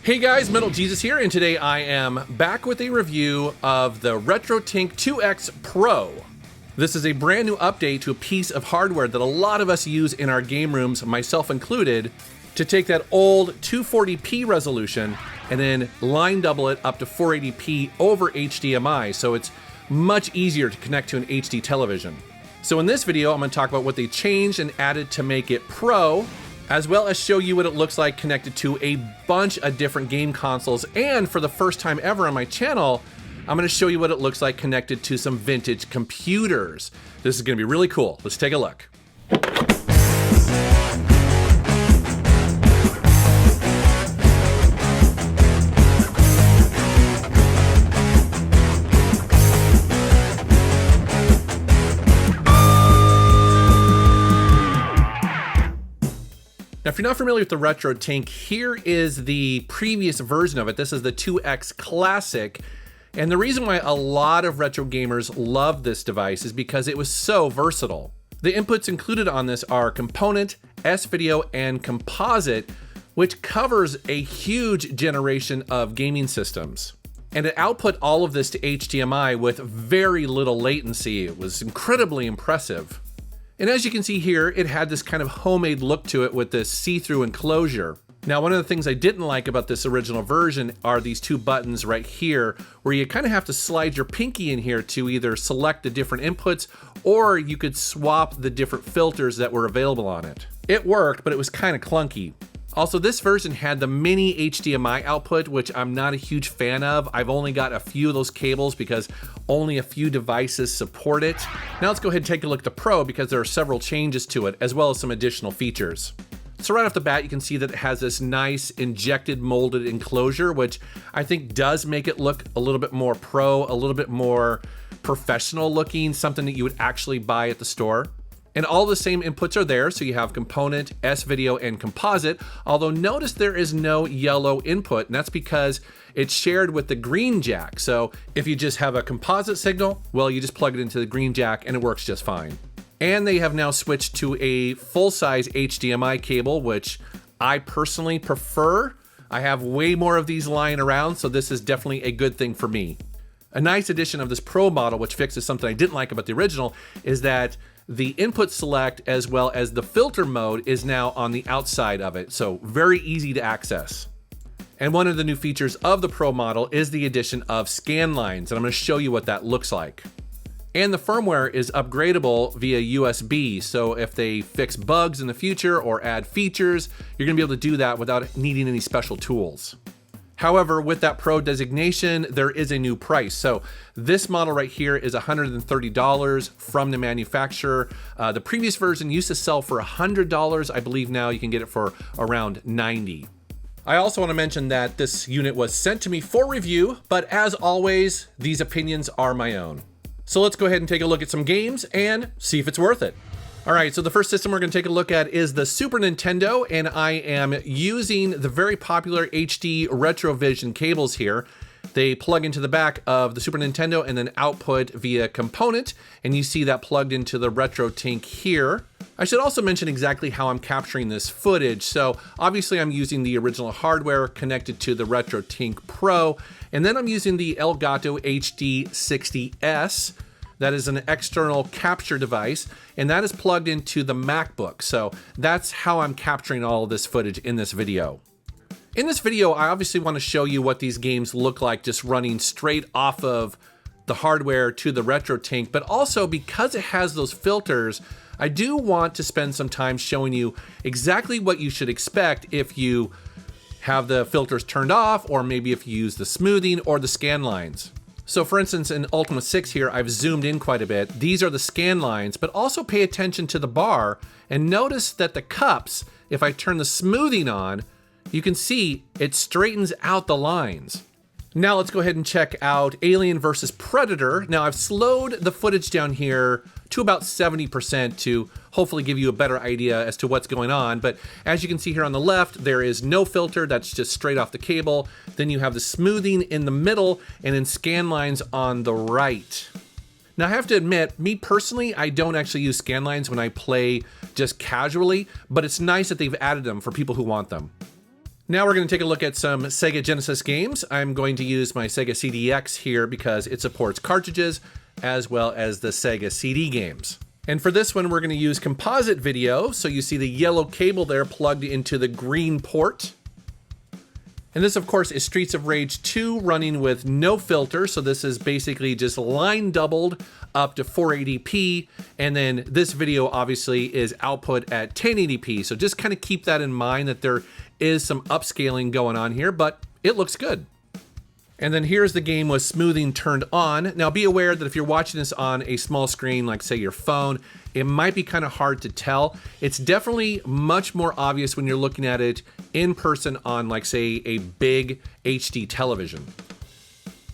Hey guys, MetalJesus here, and today I am back with a review of the RetroTINK 2X-Pro. This is a brand new update to a piece of hardware that a lot of us use in our game rooms, myself included, to take that old 240p resolution and then line double it up to 480p over HDMI, so it's much easier to connect to an HD television. So in this video, I'm going to talk about what they changed and added to make it Pro, as well as show you what it looks like connected to a bunch of different game consoles. And for the first time ever on my channel, I'm going to show you what it looks like connected to some vintage computers. This is going to be really cool. Let's take a look. Now, if you're not familiar with the RetroTINK, here is the previous version of it. This is the 2X Classic. And the reason why a lot of retro gamers love this device is because it was so versatile. The inputs included on this are component, S-video, and composite, which covers a huge generation of gaming systems. And it output all of this to HDMI with very little latency. It was incredibly impressive. And as you can see here, it had this kind of homemade look to it with this see-through enclosure. Now, one of the things I didn't like about this original version are these two buttons right here, where you kind of have to slide your pinky in here to either select the different inputs, or you could swap the different filters that were available on it. It worked, but it was kind of clunky. Also, this version had the mini HDMI output, which I'm not a huge fan of. I've only got a few of those cables because only a few devices support it. Now let's go ahead and take a look at the Pro because there are several changes to it, as well as some additional features. So right off the bat, you can see that it has this nice injected molded enclosure, which I think does make it look a little bit more pro, a little bit more professional looking, something that you would actually buy at the store. And all the same inputs are there, so you have component, S-video, and composite, although notice there is no yellow input, and that's because it's shared with the green jack. So if you just have a composite signal, well, you just plug it into the green jack and it works just fine. And they have now switched to a full-size HDMI cable, which I personally prefer. I have way more of these lying around, so this is definitely a good thing for me. A nice addition of this Pro model, which fixes something I didn't like about the original, is that the input select as well as the filter mode is now on the outside of it, so very easy to access. And one of the new features of the Pro model is the addition of scan lines, and I'm going to show you what that looks like. And the firmware is upgradable via USB, so if they fix bugs in the future or add features, you're going to be able to do that without needing any special tools. However, with that Pro designation, there is a new price. So this model right here is $130 from the manufacturer. The previous version used to sell for $100. I believe now you can get it for around $90. I also want to mention that this unit was sent to me for review, but as always, these opinions are my own. So let's go ahead and take a look at some games and see if it's worth it. All right, so the first system we're going to take a look at is the Super Nintendo, and I am using the very popular HD RetroVision cables here. They plug into the back of the Super Nintendo and then output via component, and you see that plugged into the RetroTINK here. I should also mention exactly how I'm capturing this footage. So obviously I'm using the original hardware connected to the RetroTINK Pro, and then I'm using the Elgato HD60S. That is an external capture device, and that is plugged into the MacBook. So that's how I'm capturing all of this footage in this video. In this video, I obviously want to show you what these games look like just running straight off of the hardware to the RetroTINK, but also because it has those filters, I do want to spend some time showing you exactly what you should expect if you have the filters turned off, or maybe if you use the smoothing or the scan lines. So for instance, in Ultima 6 here, I've zoomed in quite a bit. These are the scan lines, but also pay attention to the bar and notice that the cups, if I turn the smoothing on, you can see it straightens out the lines. Now let's go ahead and check out Alien vs. Predator. Now I've slowed the footage down here to about 70% to hopefully give you a better idea as to what's going on. But as you can see here on the left, there is no filter, that's just straight off the cable. Then you have the smoothing in the middle and then scan lines on the right. Now I have to admit, me personally, I don't actually use scan lines when I play just casually, but it's nice that they've added them for people who want them. Now we're going to take a look at some Sega Genesis games. I'm going to use my Sega CDX here because it supports cartridges as well as the Sega CD games. And for this one, we're going to use composite video. So you see the yellow cable there plugged into the green port. And this, of course, is Streets of Rage 2 running with no filter. So this is basically just line doubled up to 480p. And then this video obviously is output at 1080p. So just kind of keep that in mind that there is some upscaling going on here, but it looks good. And then here's the game with smoothing turned on. Now be aware that if you're watching this on a small screen, like say your phone, it might be kind of hard to tell. It's definitely much more obvious when you're looking at it in person on like say a big HD television.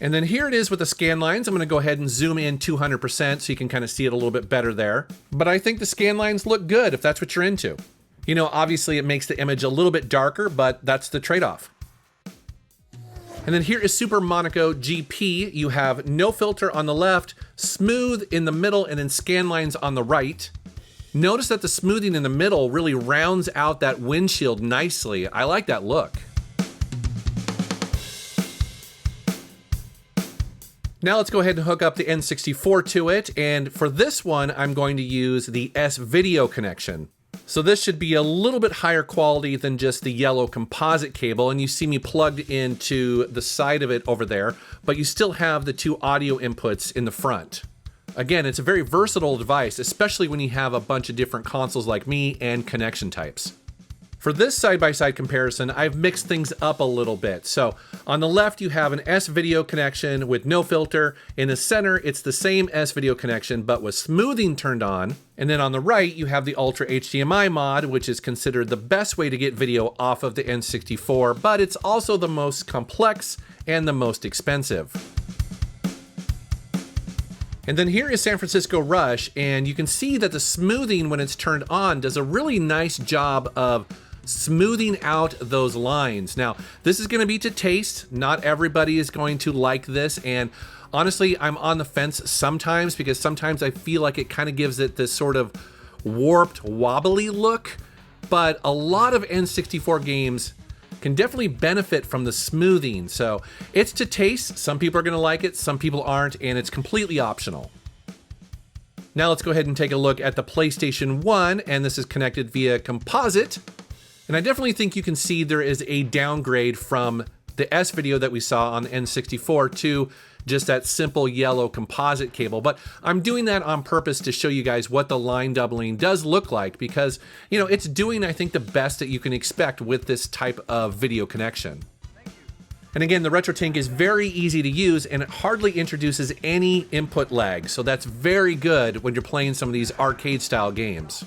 And then here it is with the scan lines. I'm going to go ahead and zoom in 200% so you can kind of see it a little bit better there. But I think the scan lines look good if that's what you're into. You know, obviously it makes the image a little bit darker, but that's the trade-off. And then here is Super Monaco GP. You have no filter on the left, smooth in the middle, and then scan lines on the right. Notice that the smoothing in the middle really rounds out that windshield nicely. I like that look. Now let's go ahead and hook up the N64 to it. And for this one, I'm going to use the S-Video connection. So this should be a little bit higher quality than just the yellow composite cable, and you see me plugged into the side of it over there, but you still have the two audio inputs in the front. Again, it's a very versatile device, especially when you have a bunch of different consoles like me and connection types. For this side-by-side comparison, I've mixed things up a little bit. So on the left, you have an S-Video connection with no filter. In the center, it's the same S-Video connection, but with smoothing turned on. And then on the right, you have the Ultra HDMI mod, which is considered the best way to get video off of the N64, but it's also the most complex and the most expensive. And then here is San Francisco Rush, and you can see that the smoothing when it's turned on does a really nice job of smoothing out those lines. Now, this is going to be to taste. Not everybody is going to like this, and honestly, I'm on the fence sometimes because sometimes I feel like it kind of gives it this sort of warped, wobbly look, but a lot of N64 games can definitely benefit from the smoothing. So it's to taste. Some people are going to like it, some people aren't, and it's completely optional. Now let's go ahead and take a look at the PlayStation 1, and this is connected via composite. And I definitely think you can see there is a downgrade from the S-Video that we saw on the N64 to just that simple yellow composite cable. But I'm doing that on purpose to show you guys what the line doubling does look like because, you know, it's doing, I think, the best that you can expect with this type of video connection. And again, the RetroTINK is very easy to use and it hardly introduces any input lag. So that's very good when you're playing some of these arcade style games.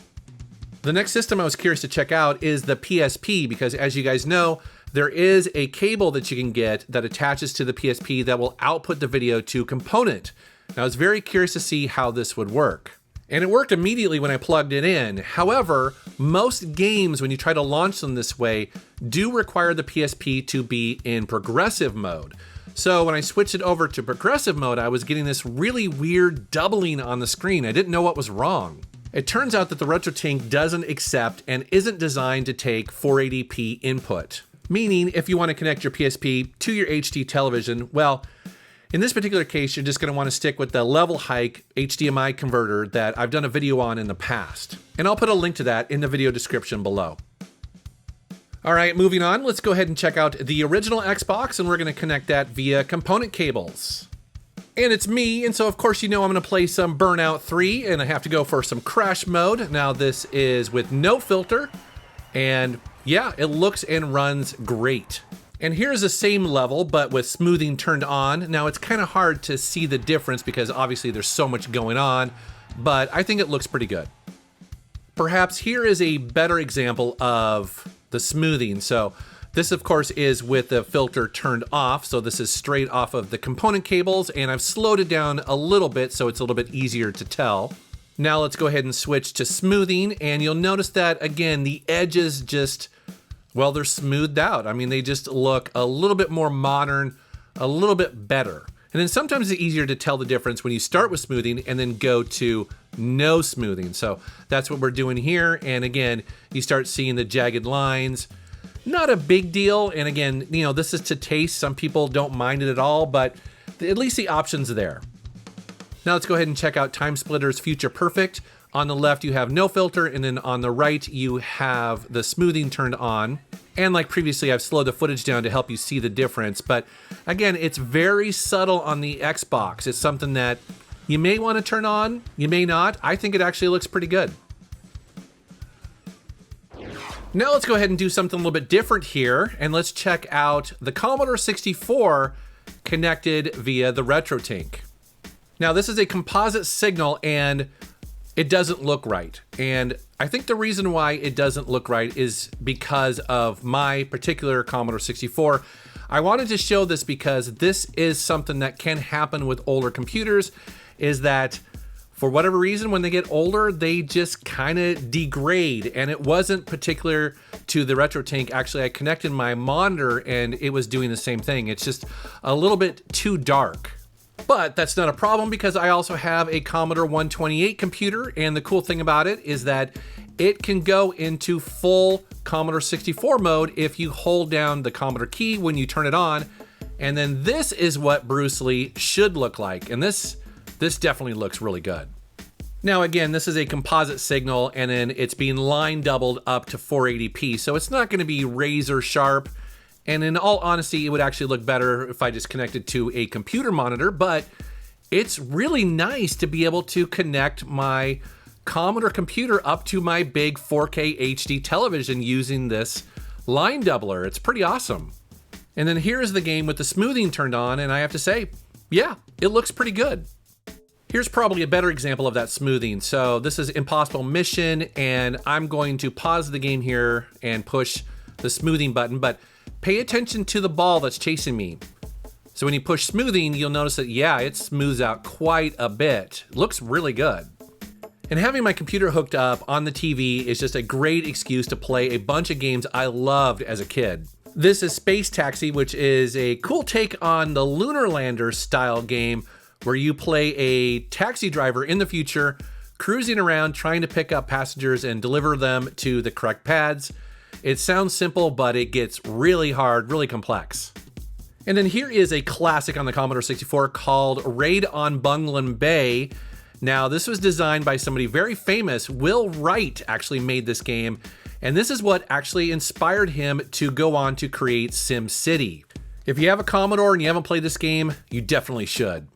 The next system I was curious to check out is the PSP because as you guys know, there is a cable that you can get that attaches to the PSP that will output the video to component. Now I was very curious to see how this would work. And it worked immediately when I plugged it in. However, most games, when you try to launch them this way, do require the PSP to be in progressive mode. So when I switched it over to progressive mode, I was getting this really weird doubling on the screen. I didn't know what was wrong. It turns out that the RetroTINK doesn't accept and isn't designed to take 480p input. Meaning, if you want to connect your PSP to your HD television, well, in this particular case, you're just going to want to stick with the level hike HDMI converter that I've done a video on in the past. And I'll put a link to that in the video description below. All right, moving on, let's go ahead and check out the original Xbox, and we're going to connect that via component cables. And it's me, and so of course you know I'm going to play some Burnout 3, and I have to go for some crash mode. Now this is with no filter, and yeah, it looks and runs great. And here's the same level, but with smoothing turned on. Now it's kind of hard to see the difference because obviously there's so much going on, but I think it looks pretty good. Perhaps here is a better example of the smoothing. So this of course is with the filter turned off. So this is straight off of the component cables, and I've slowed it down a little bit so it's a little bit easier to tell. Now let's go ahead and switch to smoothing, and you'll notice that again, the edges just, well, they're smoothed out. I mean, they just look a little bit more modern, a little bit better. And then sometimes it's easier to tell the difference when you start with smoothing and then go to no smoothing. So that's what we're doing here. And again, you start seeing the jagged lines. Not a big deal. And again, you know, this is to taste. Some people don't mind it at all, but at least the options are there. Now let's go ahead and check out Time Splitter's Future Perfect. On the left, you have no filter, and then on the right, you have the smoothing turned on. And like previously, I've slowed the footage down to help you see the difference. But again, it's very subtle on the Xbox. It's something that you may want to turn on, you may not. I think it actually looks pretty good. Now let's go ahead and do something a little bit different here, and let's check out the Commodore 64 connected via the RetroTINK. Now this is a composite signal, and it doesn't look right. And I think the reason why it doesn't look right is because of my particular Commodore 64. I wanted to show this because this is something that can happen with older computers, is that for whatever reason, when they get older, they just kind of degrade. And it wasn't particular to the RetroTINK. Actually, I connected my monitor and it was doing the same thing. It's just a little bit too dark. But that's not a problem because I also have a Commodore 128 computer, and the cool thing about it is that it can go into full Commodore 64 mode if you hold down the Commodore key when you turn it on. And then this is what Bruce Lee should look like. And this definitely looks really good. Now again, this is a composite signal, and then it's being line doubled up to 480p. So it's not going to be razor sharp. And in all honesty, it would actually look better if I just connected to a computer monitor, but it's really nice to be able to connect my Commodore computer up to my big 4K HD television using this line doubler. It's pretty awesome. And then here's the game with the smoothing turned on, and I have to say, yeah, it looks pretty good. Here's probably a better example of that smoothing. So this is Impossible Mission, and I'm going to pause the game here and push the smoothing button, but pay attention to the ball that's chasing me. So when you push smoothing, you'll notice that, yeah, it smooths out quite a bit. It looks really good. And having my computer hooked up on the TV is just a great excuse to play a bunch of games I loved as a kid. This is Space Taxi, which is a cool take on the Lunar Lander style game where you play a taxi driver in the future, cruising around trying to pick up passengers and deliver them to the correct pads. It sounds simple, but it gets really hard, really complex. And then here is a classic on the Commodore 64 called Raid on Bungling Bay. Now, this was designed by somebody very famous. Will Wright actually made this game, and this is what actually inspired him to go on to create SimCity. If you have a Commodore and you haven't played this game, you definitely should.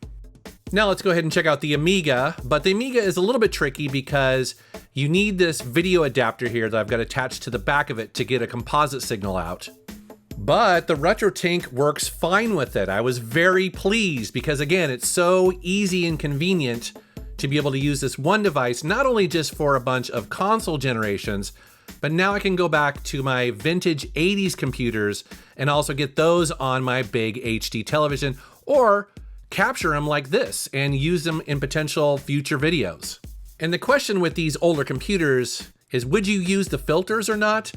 Now let's go ahead and check out the Amiga, but the Amiga is a little bit tricky because you need this video adapter here that I've got attached to the back of it to get a composite signal out. But the RetroTINK works fine with it. I was very pleased because again, it's so easy and convenient to be able to use this one device, not only just for a bunch of console generations, but now I can go back to my vintage 80s computers and also get those on my big HD television, or capture them like this and use them in potential future videos. And the question with these older computers is, would you use the filters or not?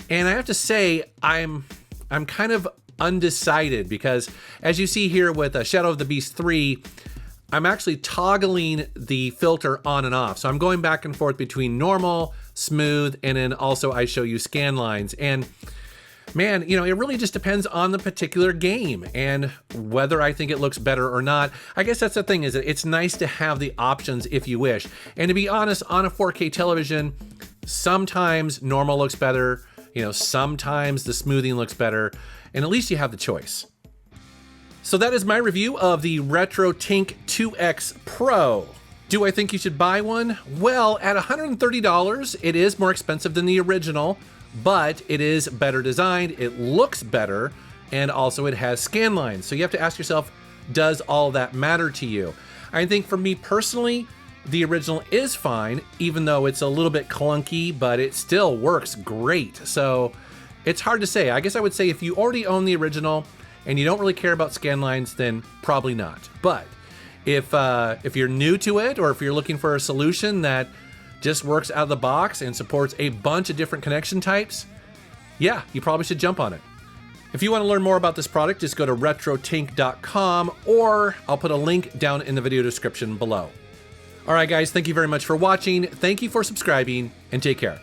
And I have to say, I'm kind of undecided because as you see here with Shadow of the Beast 3, I'm actually toggling the filter on and off. So I'm going back and forth between normal, smooth, and then also I show you scan lines. And man, you know, it really just depends on the particular game and whether I think it looks better or not. I guess that's the thing, is that it's nice to have the options if you wish. And to be honest, on a 4K television, sometimes normal looks better, you know, sometimes the smoothing looks better, and at least you have the choice. So that is my review of the RetroTINK 2X-Pro. Do I think you should buy one? Well, at $130, it is more expensive than the original, but it is better designed, it looks better, and also it has scan lines. So you have to ask yourself, does all that matter to you? I think for me personally, the original is fine, even though it's a little bit clunky, but it still works great. So it's hard to say. I guess I would say if you already own the original and you don't really care about scan lines, then probably not. But if you're new to it, or if you're looking for a solution that just works out of the box and supports a bunch of different connection types, yeah, you probably should jump on it. If you want to learn more about this product, just go to RetroTINK.com, or I'll put a link down in the video description below. All right, guys, thank you very much for watching. Thank you for subscribing, and take care.